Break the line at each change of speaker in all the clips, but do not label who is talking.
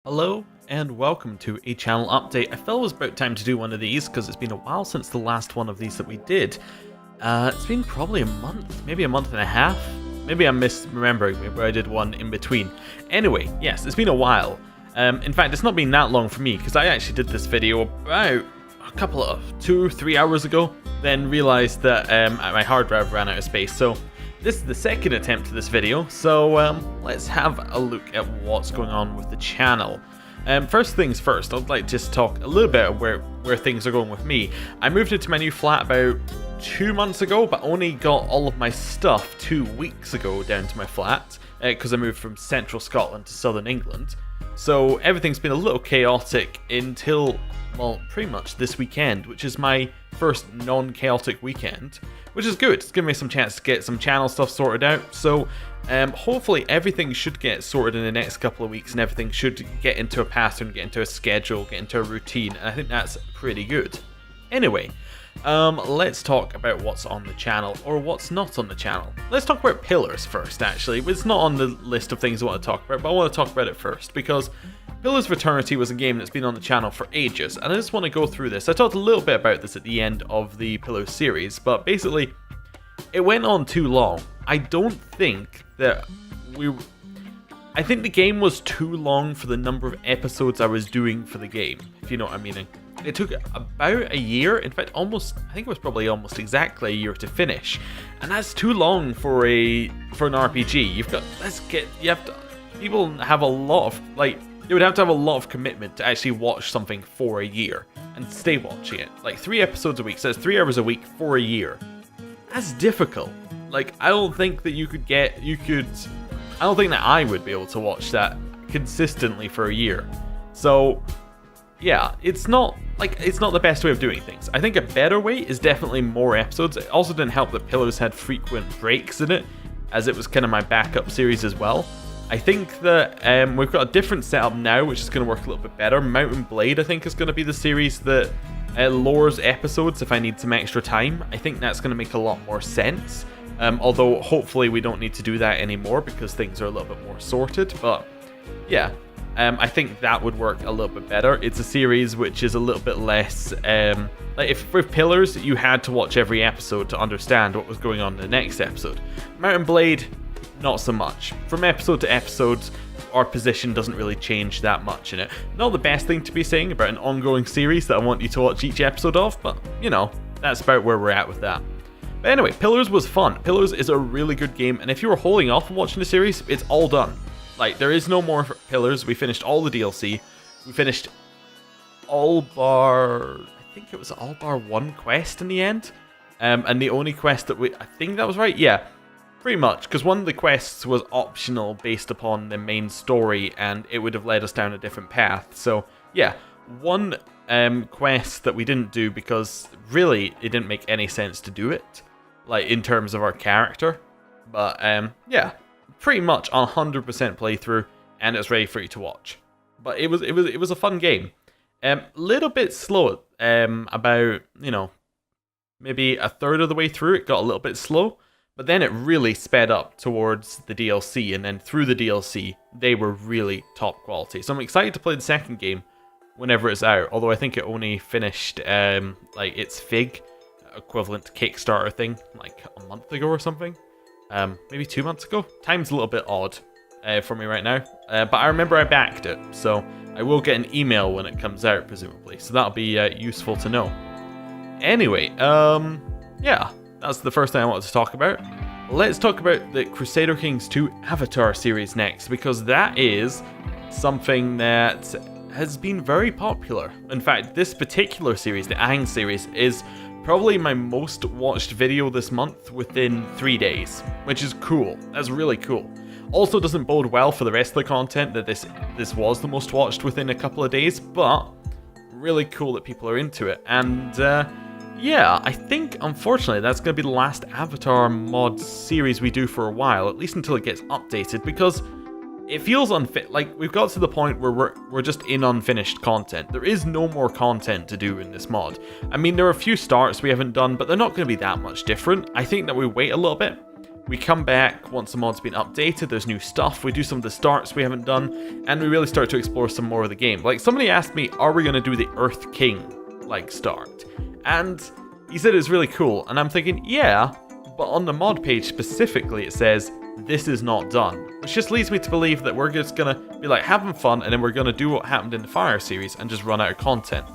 Hello and welcome to a channel update. I felt it was about time to do one of these because it's been a while since the last one of these that we did. It's been probably a month, maybe a month and a half. Maybe I'm misremembering where I did one in between. Anyway, yes, it's been a while. In fact, it's not been that long for me because I actually did this video about a couple of 2-3 hours ago, then realized that my hard drive ran out of space. So this is the second attempt to this video, so let's have a look at what's going on with the channel. First things first, I'd like to just talk a little bit of where things are going with me. I moved into my new flat about 2 months ago, but only got all of my stuff 2 weeks ago down to my flat, because I moved from central Scotland to southern England. So everything's been a little chaotic until, well, pretty much this weekend, which is my first non-chaotic weekend, which is good. It's given me some chance to get some channel stuff sorted out. So hopefully everything should get sorted in the next couple of weeks and everything should get into a pattern, get into a schedule, get into a routine. And I think that's pretty good. Anyway, let's talk about what's on the channel or what's not on the channel. Let's talk about Pillars first, actually. It's not on the list of things I want to talk about, but I want to talk about it first because Pillars of Eternity was a game that's been on the channel for ages, and I just want to go through this. I talked a little bit about this at the end of the Pillars series, but basically, it went on too long. I don't think that I think the game was too long for the number of episodes I was doing for the game, if you know what I mean. It took about a year, in fact I think it was probably almost exactly a year to finish. And that's too long for an RPG. People have a lot of, you would have to have a lot of commitment to actually watch something for a year and stay watching it. Like 3 episodes a week, so that's 3 hours a week for a year. That's difficult. I don't think that I don't think that I would be able to watch that consistently for a year. So yeah, it's not the best way of doing things. I think a better way is definitely more episodes. It also didn't help that Pillars had frequent breaks in it, as it was kind of my backup series as well. I think that we've got a different setup now, which is going to work a little bit better. Mountain Blade, I think, is going to be the series that lures episodes if I need some extra time. I think that's going to make a lot more sense. Although, hopefully, we don't need to do that anymore because things are a little bit more sorted. But, yeah, I think that would work a little bit better. It's a series which is a little bit less... if with Pillars, you had to watch every episode to understand what was going on in the next episode. Mountain Blade, not so much. From episode to episode, our position doesn't really change that much in it. Not the best thing to be saying about an ongoing series that I want you to watch each episode of, but, you know, that's about where we're at with that. But anyway, Pillars was fun. Pillars is a really good game, and if you were holding off on watching the series, it's all done. There is no more Pillars. We finished all the DLC. We finished all bar... I think it was all bar 1 quest in the end. And the only quest that I think that was right? Yeah. Pretty much, because one of the quests was optional based upon the main story, and it would have led us down a different path. So, yeah, one quest that we didn't do because really it didn't make any sense to do it, in terms of our character. But, yeah, pretty much 100% playthrough, and it's ready for you to watch. But it was a fun game. Little bit slow, about, maybe a third of the way through, it got a little bit slow. But then it really sped up towards the DLC, and then through the DLC, they were really top quality. So I'm excited to play the second game whenever it's out, although I think it only finished, its FIG equivalent to Kickstarter thing, a month ago or something. Maybe 2 months ago? Time's a little bit odd for me right now, but I remember I backed it, so I will get an email when it comes out, presumably, so that'll be useful to know. Anyway, yeah. That's the first thing I wanted to talk about. Let's talk about the Crusader Kings 2 Avatar series next, because that is something that has been very popular. In fact, this particular series, the Aang series, is probably my most watched video this month within 3 days, which is cool. That's really cool. Also doesn't bode well for the rest of the content that this was the most watched within a couple of days, but really cool that people are into it. And yeah, I think, unfortunately, that's going to be the last Avatar mod series we do for a while, at least until it gets updated, because it feels unfit. We've got to the point where we're just in unfinished content. There is no more content to do in this mod. I mean, there are a few starts we haven't done, but they're not going to be that much different. I think that we wait a little bit, We come back once the mod's been updated, there's new stuff, we do some of the starts we haven't done, and we really start to explore some more of the game. Like, somebody asked me, are we going to do the Earth King, like, start? And he said it was really cool, and I'm thinking, yeah, but on the mod page specifically it says, this is not done. Which just leads me to believe that we're just going to be like having fun, and then we're going to do what happened in the Fire series and just run out of content.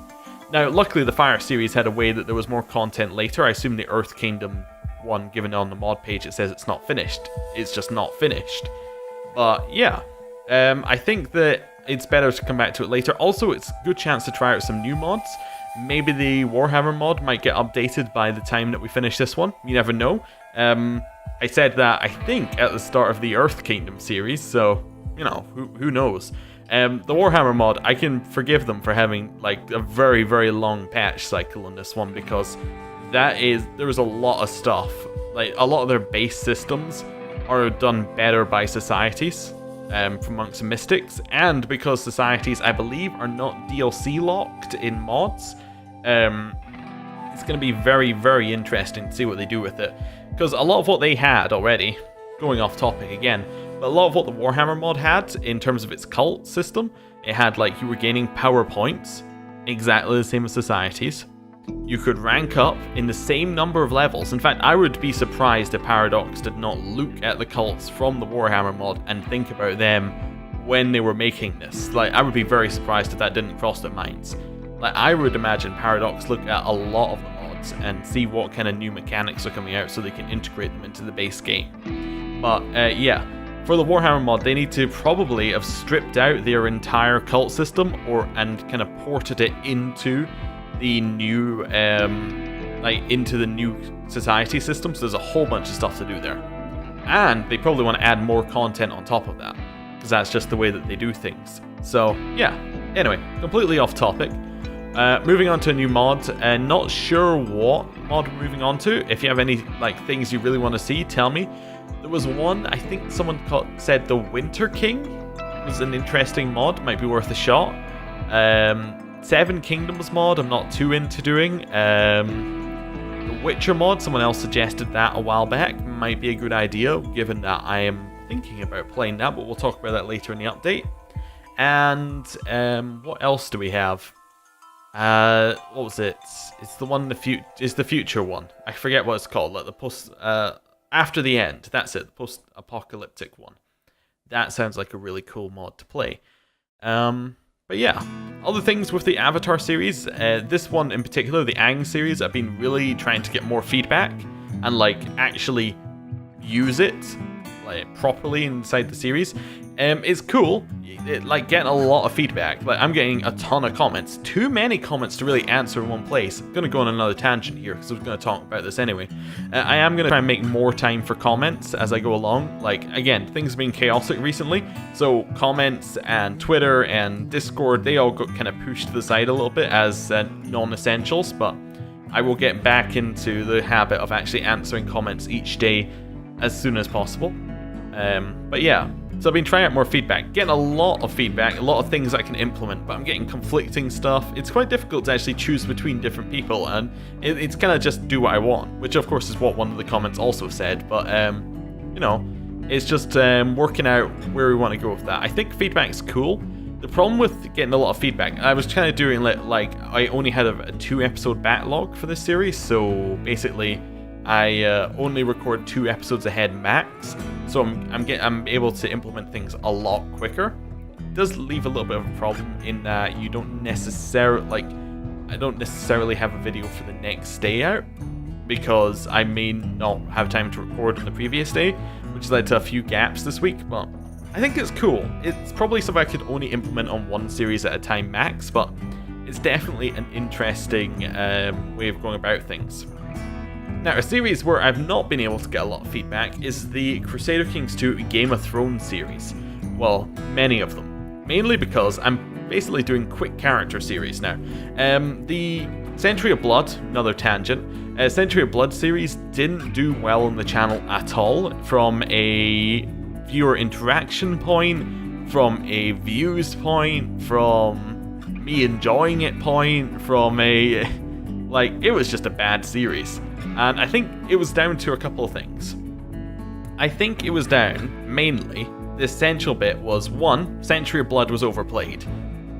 Now, luckily the Fire series had a way that there was more content later. I assume the Earth Kingdom one, given on the mod page, it says it's not finished. It's just not finished. But yeah, I think that it's better to come back to it later. Also, it's a good chance to try out some new mods. Maybe the Warhammer mod might get updated by the time that we finish this one. You never know. I said that, I think, at the start of the Earth Kingdom series, so, you know, who knows. The Warhammer mod, I can forgive them for having, like, a very, very long patch cycle on this one, because there was a lot of stuff. Like, a lot of their base systems are done better by societies, from Monks and Mystics, and because societies, I believe, are not DLC locked in mods, it's going to be very, very interesting to see what they do with it. Because a lot of what they had already, going off topic again, but a lot of what the Warhammer mod had in terms of its cult system, it had, like, you were gaining power points, exactly the same as societies. You could rank up in the same number of levels. In fact, I would be surprised if Paradox did not look at the cults from the Warhammer mod and think about them when they were making this. Like, I would be very surprised if that didn't cross their minds. Like, I would imagine Paradox look at a lot of the mods and see what kind of new mechanics are coming out so they can integrate them into the base game. But, yeah. For the Warhammer mod, they need to probably have stripped out their entire cult system and kind of ported it into the new into the new society system, so there's a whole bunch of stuff to do there. And they probably want to add more content on top of that, because that's just the way that they do things. So yeah, anyway, completely off topic. Moving on to a new mod, not sure what mod we're moving on to. If you have any things you really want to see, tell me. There was one, I think someone said the Winter King was an interesting mod, might be worth a shot. Seven Kingdoms mod, I'm not too into doing. The Witcher mod, someone else suggested that a while back, might be a good idea, given that I am thinking about playing that, but we'll talk about that later in the update. And what else do we have? What was it? It's the one it's the future one. I forget what it's called. Like the post after the end. That's it. The post-apocalyptic one. That sounds like a really cool mod to play. But yeah, other things with the Avatar series. This one in particular, the Aang series, I've been really trying to get more feedback and actually use it properly inside the series. It's cool, getting a lot of feedback. I'm getting a ton of comments, too many comments to really answer in one place. I'm gonna go on another tangent here because I was gonna talk about this anyway. I am gonna try and make more time for comments as I go along. Again, things have been chaotic recently, so comments and Twitter and Discord, they all got kind of pushed to the side a little bit as non-essentials, but I will get back into the habit of actually answering comments each day as soon as possible. But yeah, so I've been trying out more feedback, getting a lot of feedback, a lot of things I can implement, but I'm getting conflicting stuff. It's quite difficult to actually choose between different people, and it's kind of just do what I want, which of course is what one of the comments also said, but you know, it's just working out where we want to go with that. I think feedback's cool. The problem with getting a lot of feedback, I was kind of doing I only had a 2-episode backlog for this series, so basically I only record 2 episodes ahead max, so I'm able to implement things a lot quicker. It does leave a little bit of a problem in that you don't necessarily I don't necessarily have a video for the next day out because I may not have time to record on the previous day, which led to a few gaps this week. But I think it's cool. It's probably something I could only implement on one series at a time max, but it's definitely an interesting way of going about things. Now, a series where I've not been able to get a lot of feedback is the Crusader Kings 2 Game of Thrones series. Well, many of them. Mainly because I'm basically doing quick character series now. The Century of Blood, another tangent, Century of Blood series didn't do well on the channel at all from a viewer interaction point, from a views point, from me enjoying it point, from a... it was just a bad series. And I think it was down to a couple of things. I think it was down, mainly, the essential bit was, 1, Century of Blood was overplayed.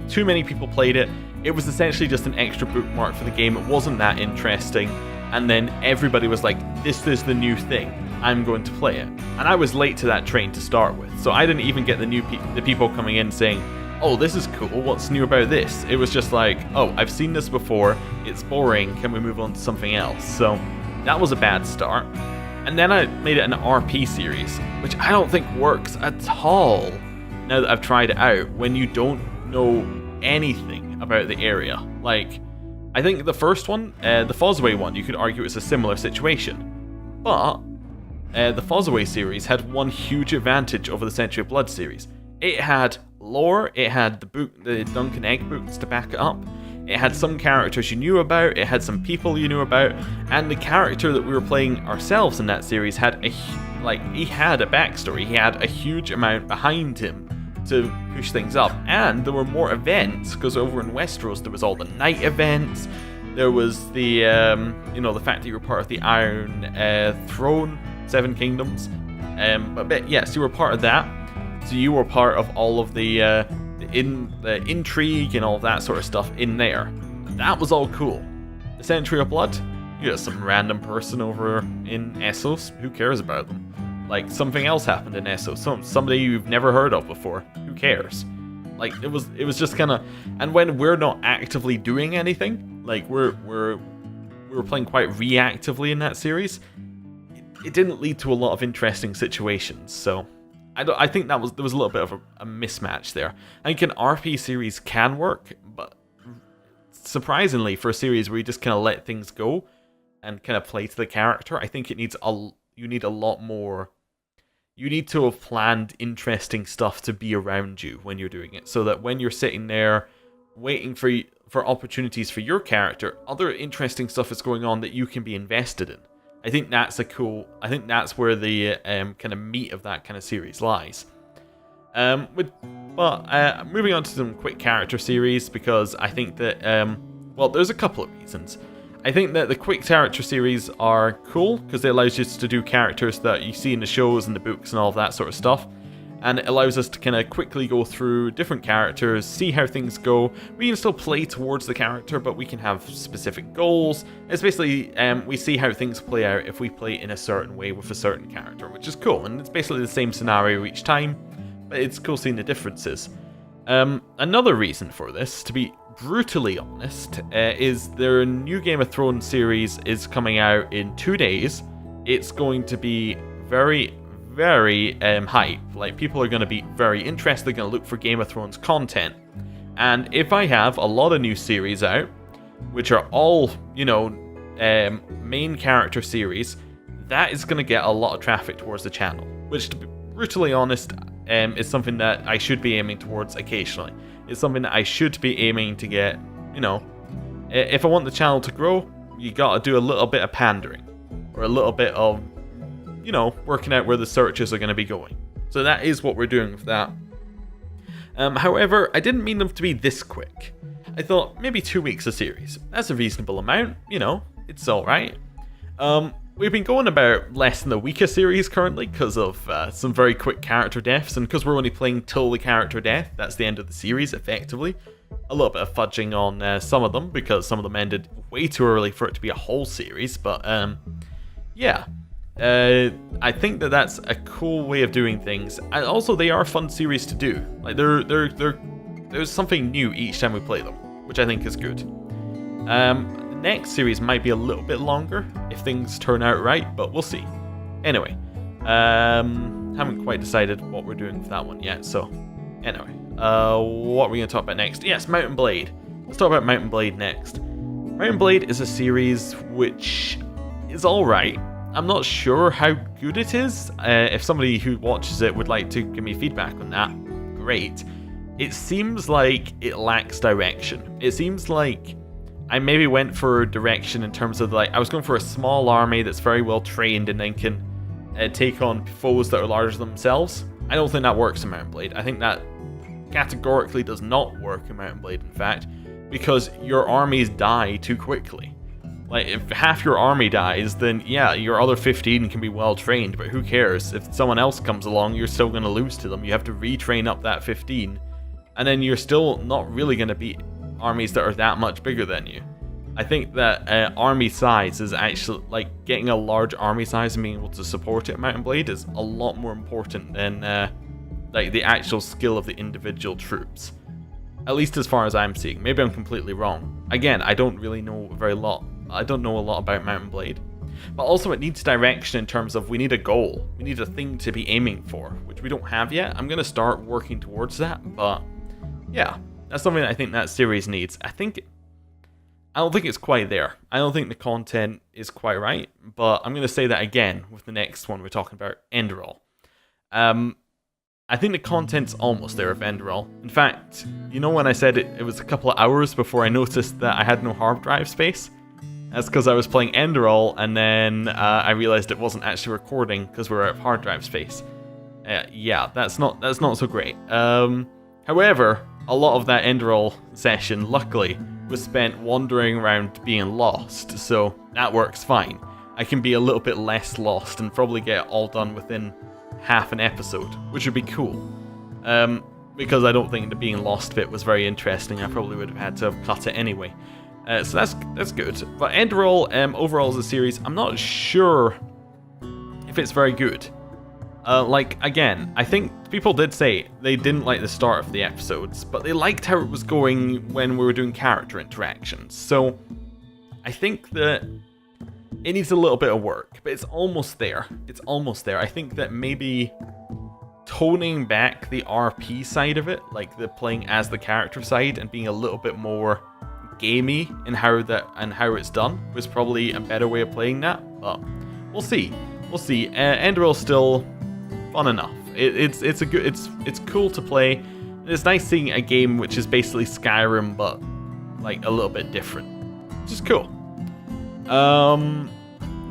Too many people played it. It was essentially just an extra bookmark for the game. It wasn't that interesting. And then everybody was like, this is the new thing. I'm going to play it. And I was late to that train to start with. So I didn't even get the people coming in saying, oh, this is cool. What's new about this? It was just like, oh, I've seen this before. It's boring. Can we move on to something else? So that was a bad start. And then I made it an RP series, which I don't think works at all now that I've tried it out when you don't know anything about the area. Like, I think the first one, the Fosway one, you could argue it's a similar situation. But the Fosway series had one huge advantage over the Century of Blood series. It had lore, it had the Duncan Egg books to back it up. It had some characters you knew about, it had some people you knew about, and the character that we were playing ourselves in that series had he had a backstory. He had a huge amount behind him to push things up, and there were more events, because over in Westeros there was all the night events, there was the the fact that you were part of the Iron Throne, Seven Kingdoms, but yes, you were part of that, so you were part of all of the intrigue and all that sort of stuff in there. That was all cool. The Century of Blood, you got some random person over in Essos, who cares about them? Like, something else happened in Essos, somebody you've never heard of before, who cares? Like, it was just kind of, and when we're not actively doing anything, like we were playing quite reactively in that series, it didn't lead to a lot of interesting situations. So I think there was a little bit of a mismatch there. I think an RP series can work, but surprisingly, for a series where you just kind of let things go and kind of play to the character, I think you need a lot more. You need to have planned interesting stuff to be around you when you're doing it, so that when you're sitting there waiting for opportunities for your character, other interesting stuff is going on that you can be invested in. I think that's where the kind of meat of that kind of series lies. Moving on to some quick character series, because I think that, there's a couple of reasons. I think that the quick character series are cool, because it allows you to do characters that you see in the shows and the books and all of that sort of stuff. And it allows us to kind of quickly go through different characters, see how things go. We can still play towards the character, but we can have specific goals. It's basically, we see how things play out if we play in a certain way with a certain character, which is cool. And it's basically the same scenario each time, but it's cool seeing the differences. Another reason for this, to be brutally honest, is their new Game of Thrones series is coming out in 2 days. It's going to be very hype. Like, people are going to be very interested, they're going to look for Game of Thrones content. And if I have a lot of new series out, which are all, main character series, that is going to get a lot of traffic towards the channel, which, to be brutally honest, is something that I should be aiming towards occasionally. It's something that I should be aiming to get, if I want the channel to grow, you gotta do a little bit of pandering, or a little bit of, working out where the searches are going to be going. So that is what we're doing with that. However, I didn't mean them to be this quick. I thought maybe 2 weeks a series. That's a reasonable amount, it's alright. We've been going about less than a week a series currently because of some very quick character deaths, and because we're only playing till the character death, that's the end of the series, effectively. A little bit of fudging on some of them, because some of them ended way too early for it to be a whole series, but yeah. I think that that's a cool way of doing things, and also they are a fun series to do. Like, there's something new each time we play them, which I think is good. The next series might be a little bit longer if things turn out right, but we'll see. Anyway, haven't quite decided what we're doing with that one yet. So, anyway, what are we going to talk about next? Yes, Mount & Blade. Let's talk about Mount & Blade next. Mount & Blade is a series which is alright. I'm not sure how good it is. If somebody who watches it would like to give me feedback on that, great. It seems like it lacks direction. It seems like I maybe went for direction in terms of, like, I was going for a small army that's very well trained and then can take on foes that are larger than themselves. I don't think that works in Mount & Blade. I think that categorically does not work in Mount & Blade, in fact, because your armies die too quickly. Like, if half your army dies, then yeah, your other 15 can be well trained, but who cares? If someone else comes along, you're still going to lose to them. You have to retrain up that 15, and then you're still not really going to beat armies that are that much bigger than you. I think that army size is actually, like, getting a large army size and being able to support it at Mount and Blade is a lot more important than, like, the actual skill of the individual troops. At least as far as I'm seeing. Maybe I'm completely wrong. Again, I don't really know I don't know a lot about Mount and Blade. But also it needs direction in terms of we need a goal. We need a thing to be aiming for, which we don't have yet. I'm going to start working towards that, but yeah, that's something that I think that series needs. I don't think it's quite there. I don't think the content is quite right, but I'm going to say that again with the next one we're talking about, Enderal. I think the content's almost there of Enderal. In fact, you know when I said it was a couple of hours before I noticed that I had no hard drive space? That's because I was playing Enderal, and then I realized it wasn't actually recording because we were out of hard drive space. Yeah, that's not so great. However, a lot of that Enderal session, luckily, was spent wandering around being lost, so that works fine. I can be a little bit less lost and probably get it all done within half an episode, which would be cool. Because I don't think the being lost bit was very interesting. I probably would have had to have cut it anyway. So that's good. But Enderal, overall as a series, I'm not sure if it's very good. Like, again, I think people did say they didn't like the start of the episodes, but they liked how it was going when we were doing character interactions. So I think that it needs a little bit of work, but it's almost there. It's almost there. I think that maybe toning back the RP side of it, like the playing as the character side, and being a little bit more gamey in how it's done, was probably a better way of playing that. But we'll see. We'll see. Enderal's still fun enough. It's cool to play. It's nice seeing a game which is basically Skyrim, but like a little bit different, which is cool.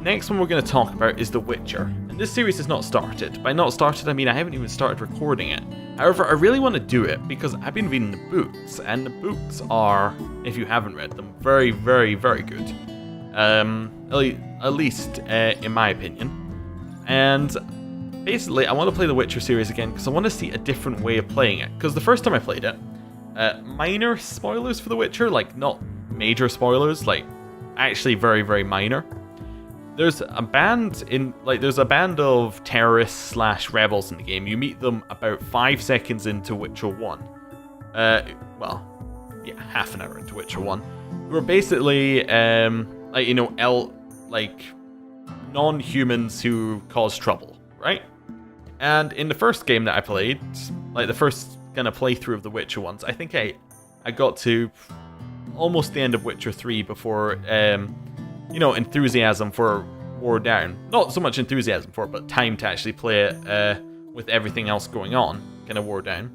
Next one we're going to talk about is The Witcher. And this series has not started. By not started, I mean I haven't even started recording it. However, I really want to do it because I've been reading the books, and the books are, if you haven't read them, very, very, very good. At least in my opinion. And basically, I want to play the Witcher series again because I want to see a different way of playing it. Because the first time I played it, minor spoilers for The Witcher, like not major spoilers, like actually very, very minor. There's a band of terrorists / rebels in the game. You meet them about 5 seconds into Witcher 1. Well, yeah, half an hour into Witcher 1. Who are basically, non-humans who cause trouble, right? And in the first game that I played, like the first kind of playthrough of the Witcher ones, I think I got to almost the end of Witcher 3 before, enthusiasm for wore down. Not so much enthusiasm for it, but time to actually play it with everything else going on kind of wore down.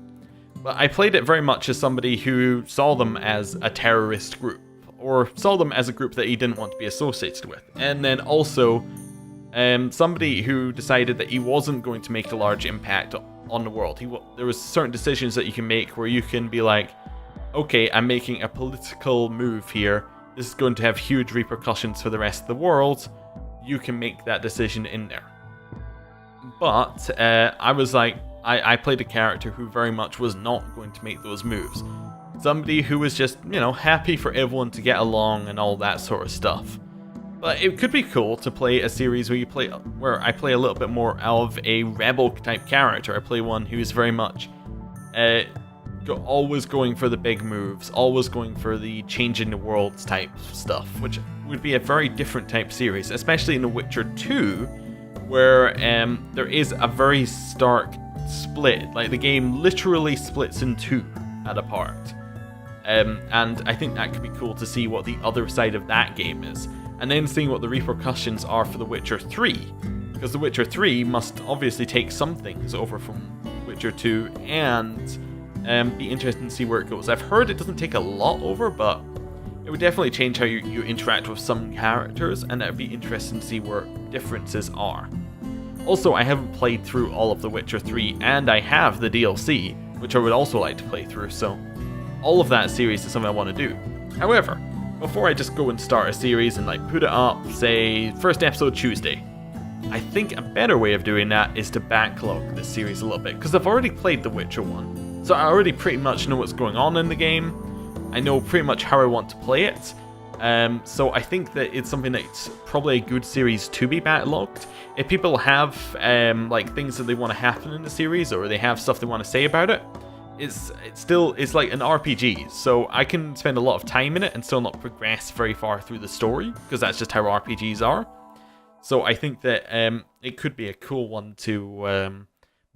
But I played it very much as somebody who saw them as a terrorist group, or saw them as a group that he didn't want to be associated with. And then also somebody who decided that he wasn't going to make a large impact on the world. There was certain decisions that you can make where you can be like, okay, I'm making a political move here. This is going to have huge repercussions for the rest of the world. You can make that decision in there. But I was like, I played a character who very much was not going to make those moves. Somebody who was just, happy for everyone to get along and all that sort of stuff. But it could be cool to play a series where I play a little bit more of a rebel type character. I play one who's very much always going for the big moves, always going for the changing the worlds type stuff, which would be a very different type series, especially in The Witcher 2, where there is a very stark split. Like the game literally splits in two at a part. And I think that could be cool to see what the other side of that game is. And then seeing what the repercussions are for The Witcher 3. Because The Witcher 3 must obviously take some things over from Witcher 2 and be interesting to see where it goes. I've heard it doesn't take a lot over, but it would definitely change how you interact with some characters, and it would be interesting to see where differences are. Also, I haven't played through all of The Witcher 3, and I have the DLC, which I would also like to play through, so all of that series is something I want to do. However, before I just go and start a series and like put it up, say, first episode Tuesday. I think a better way of doing that is to backlog this series a little bit, because I've already played The Witcher 1, so I already pretty much know what's going on in the game. I know pretty much how I want to play it, so I think that it's something that's probably a good series to be backlogged. If people have like things that they want to happen in the series, or they have stuff they want to say about it, it's like an RPG, so I can spend a lot of time in it and still not progress very far through the story, because that's just how RPGs are. So I think that it could be a cool one to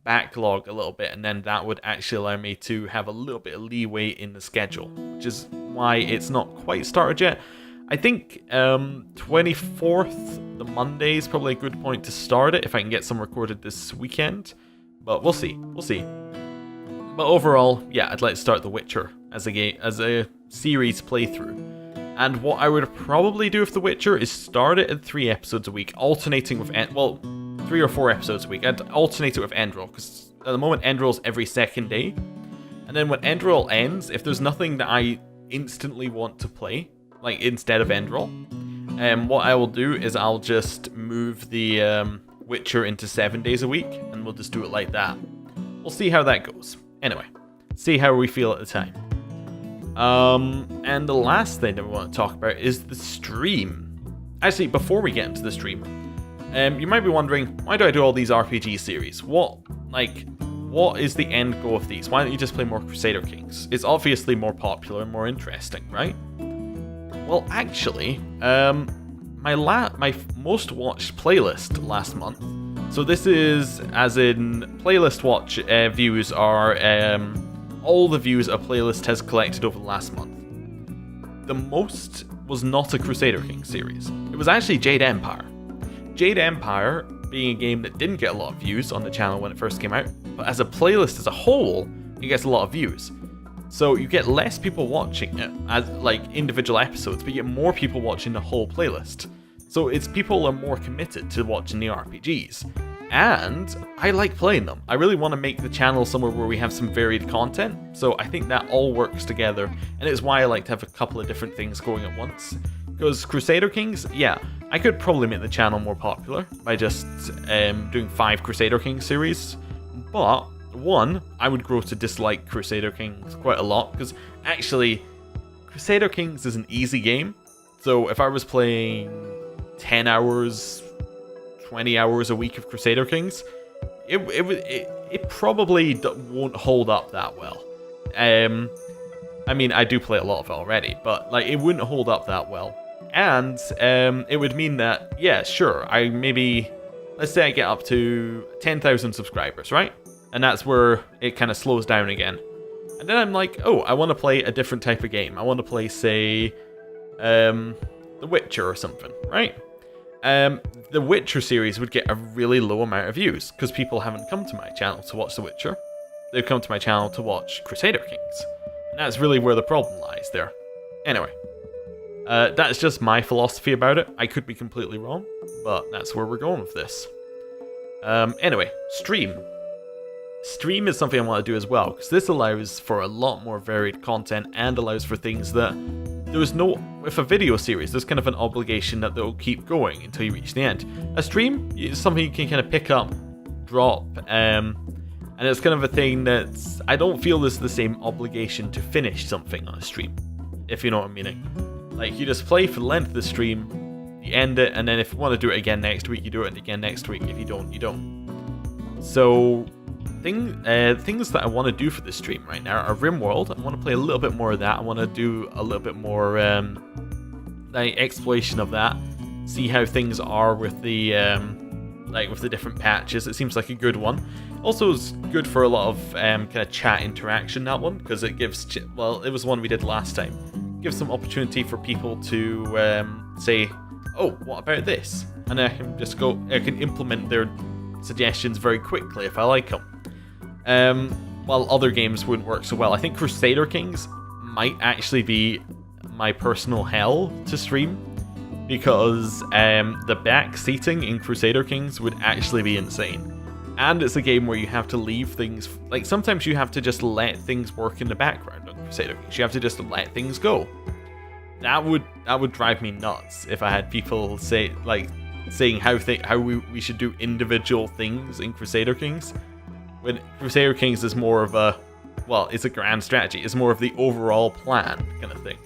backlog a little bit, and then that would actually allow me to have a little bit of leeway in the schedule, which is why it's not quite started yet. I think 24th, the Monday, is probably a good point to start it if I can get some recorded this weekend, but we'll see. But overall, yeah, I'd like to start The Witcher as a series playthrough. And what I would probably do with The Witcher is start it at 3 episodes a week, alternating with 3 or 4 episodes a week. I'd alternate it with Enderal, because at the moment Enderal's every second day. And then when Enderal ends, if there's nothing that I instantly want to play, like instead of Enderal, what I will do is I'll just move the Witcher into 7 days a week, and we'll just do it like that. We'll see how that goes. Anyway, see how we feel at the time. And the last thing that we want to talk about is the stream. Actually, before we get into the stream, you might be wondering, why do I do all these RPG series? What is the end goal of these? Why don't you just play more Crusader Kings? It's obviously more popular and more interesting, right? Well, actually, my most watched playlist last month. So this is, as in, playlist watch views are all the views a playlist has collected over the last month. The most was not a Crusader Kings series. It was actually Jade Empire. Jade Empire, being a game that didn't get a lot of views on the channel when it first came out, but as a playlist as a whole, it gets a lot of views. So you get less people watching it as like individual episodes, but you get more people watching the whole playlist. So it's people are more committed to watching the RPGs. And I like playing them. I really want to make the channel somewhere where we have some varied content. So I think that all works together. And it's why I like to have a couple of different things going at once. Because Crusader Kings, yeah, I could probably make the channel more popular by just doing 5 Crusader Kings series. But, one, I would grow to dislike Crusader Kings quite a lot. Because actually, Crusader Kings is an easy game. So if I was playing 10 hours, 20 hours a week of Crusader Kings, it probably won't hold up that well. I mean, I do play a lot of it already, but like it wouldn't hold up that well. And it would mean that, yeah, sure, let's say I get up to 10,000 subscribers, right? And that's where it kind of slows down again. And then I'm like, oh, I want to play a different type of game. I want to play, say, The Witcher or something, right? The Witcher series would get a really low amount of views because people haven't come to my channel to watch The Witcher. They've come to my channel to watch Crusader Kings. And that's really where the problem lies there. Anyway, that's just my philosophy about it. I could be completely wrong, but that's where we're going with this. Anyway, stream. Stream is something I want to do as well, because this allows for a lot more varied content and allows for things that with a video series, there's kind of an obligation that they'll keep going until you reach the end. A stream is something you can kind of pick up, drop, and it's kind of a thing that I don't feel there's the same obligation to finish something on a stream, if you know what I'm meaning. Like, you just play for the length of the stream, you end it, and then if you want to do it again next week, you do it again next week. If you don't, you don't. So, things that I want to do for this stream right now are RimWorld. I want to play a little bit more of that. I want to do a little bit more like exploration of that. See how things are with the with the different patches. It seems like a good one. Also, it's good for a lot of kind of chat interaction, that one, because it gives it was one we did last time. It gives some opportunity for people to say, oh, what about this? And I can just I can implement their suggestions very quickly if I like them. While other games wouldn't work so well. I think Crusader Kings might actually be my personal hell to stream, because the back seating in Crusader Kings would actually be insane. And it's a game where you have to leave things, like sometimes you have to just let things work in the background on Crusader Kings. You have to just let things go. that would drive me nuts if I had people saying how we should do individual things in Crusader Kings. When Crusader Kings is more of a, well, it's a grand strategy. It's more of the overall plan kind of thing.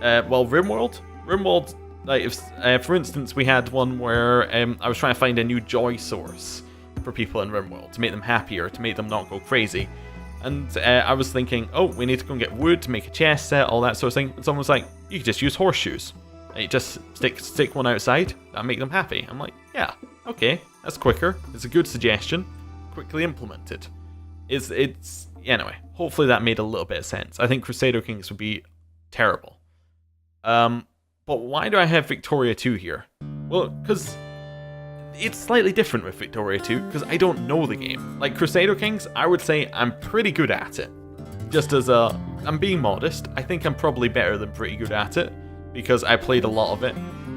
Well, RimWorld, like if, for instance, we had one where I was trying to find a new joy source for people in RimWorld to make them happier, to make them not go crazy. And I was thinking, oh, we need to go and get wood to make a chest set, all that sort of thing. And someone was like, you could just use horseshoes. You just stick one outside, that'll make them happy. I'm like, yeah, okay, that's quicker. It's a good suggestion. Quickly implemented. It's anyway, hopefully that made a little bit of sense. I think Crusader Kings would be terrible. But why do I have Victoria 2 here? Well, because it's slightly different with Victoria 2, because I don't know the game. Like Crusader Kings, I would say I'm pretty good at it. Just as I'm being modest, I think I'm probably better than pretty good at it, because I played a lot of it,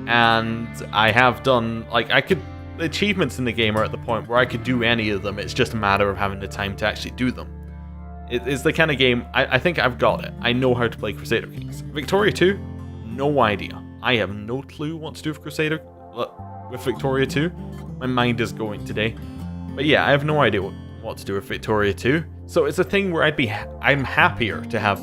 and I have done, like, the achievements in the game are at the point where I could do any of them, it's just a matter of having the time to actually do them. It's the kind of game, I think I've got it. I know how to play Crusader Kings. Victoria 2, no idea. I have no clue what to do with Victoria 2. My mind is going today. But yeah, I have no idea what to do with Victoria 2. So it's a thing where I'm happier to have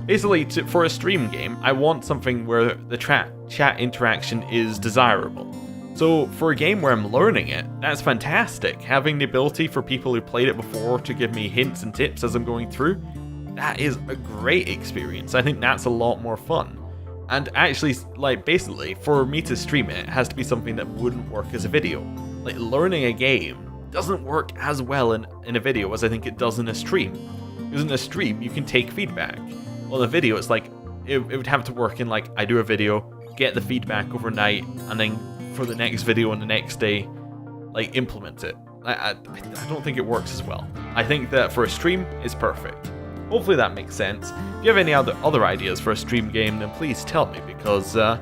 basically for a stream game, I want something where the chat interaction is desirable. So for a game where I'm learning it, that's fantastic. Having the ability for people who played it before to give me hints and tips as I'm going through, that is a great experience. I think that's a lot more fun. And actually, like, basically, for me to stream it, it has to be something that wouldn't work as a video. Like, learning a game doesn't work as well in a video as I think it does in a stream. Because in a stream, you can take feedback. Well, in a video, it's like, it would have to work in, like, I do a video, get the feedback overnight, and then for the next video on the next day, like, implement it. I don't think it works as well. I think that for a stream, it's perfect. Hopefully that makes sense. If you have any other ideas for a stream game, then please tell me, because I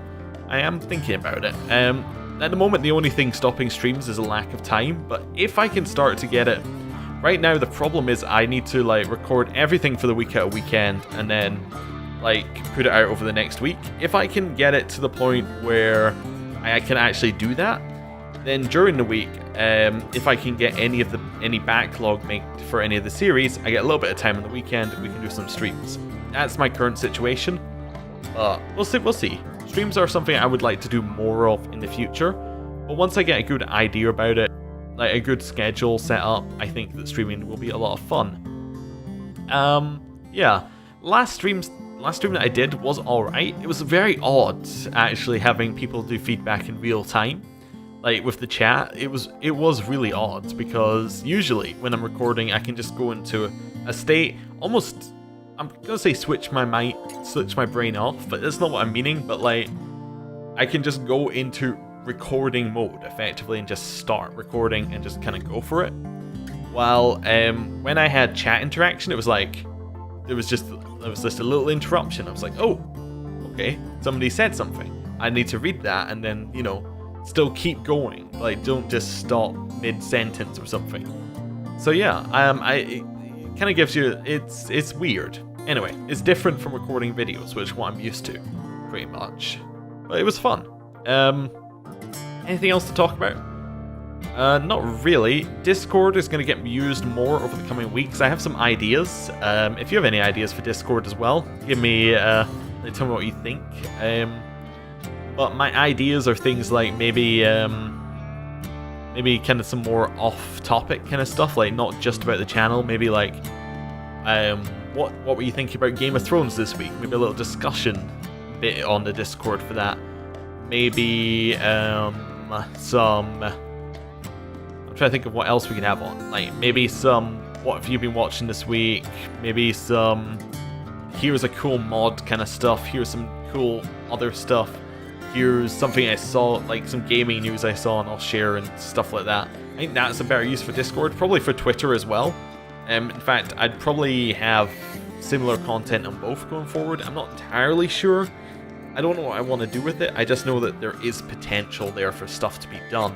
am thinking about it. At the moment, the only thing stopping streams is a lack of time, but if I can start to get it... Right now, the problem is I need to, like, record everything for the week at a weekend, and then, like, put it out over the next week. If I can get it to the point where I can actually do that, then during the week, if I can get any backlog made for any of the series, I get a little bit of time on the weekend, we can do some streams. That's my current situation. We'll see. Streams are something I would like to do more of in the future, but once I get a good idea about it, like a good schedule set up, I think that streaming will be a lot of fun. Yeah, last stream that I did was alright. It was very odd, actually, having people do feedback in real time. Like, with the chat, it was really odd, because usually, when I'm recording, I can just go into a state, almost, I'm gonna say switch my brain off, but that's not what I'm meaning, but, like, I can just go into recording mode, effectively, and just start recording and just kind of go for it. While, when I had chat interaction, it was like, there was just a little interruption. I was like, oh, okay, somebody said something. I need to read that, and then, you know, still keep going. Like, don't just stop mid-sentence or something. So yeah, it kind of gives you, it's weird. Anyway, it's different from recording videos, which is what I'm used to, pretty much. But it was fun. Anything else to talk about? Not really. Discord is going to get used more over the coming weeks. I have some ideas. If you have any ideas for Discord as well, give me, tell me what you think. But my ideas are things like maybe kind of some more off-topic kind of stuff, like not just about the channel. Maybe like, what were you thinking about Game of Thrones this week? Maybe a little discussion bit on the Discord for that. Maybe some. I'm trying to think of what else we can have on. Like maybe some. What have you been watching this week? Maybe some. Here's a cool mod kind of stuff. Here's some cool other stuff. Here's something I saw, like some gaming news I saw, and I'll share and stuff like that. I think that's a better use for Discord, probably for Twitter as well. In fact, I'd probably have similar content on both going forward. I'm not entirely sure. I don't know what I want to do with it. I just know that there is potential there for stuff to be done.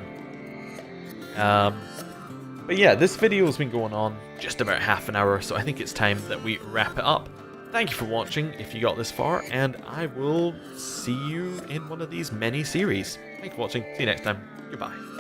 But yeah, this video has been going on just about half an hour, so I think it's time that we wrap it up. thank you for watching if you got this far, and I will see you in one of these many series. Thanks for watching. See you next time. Goodbye.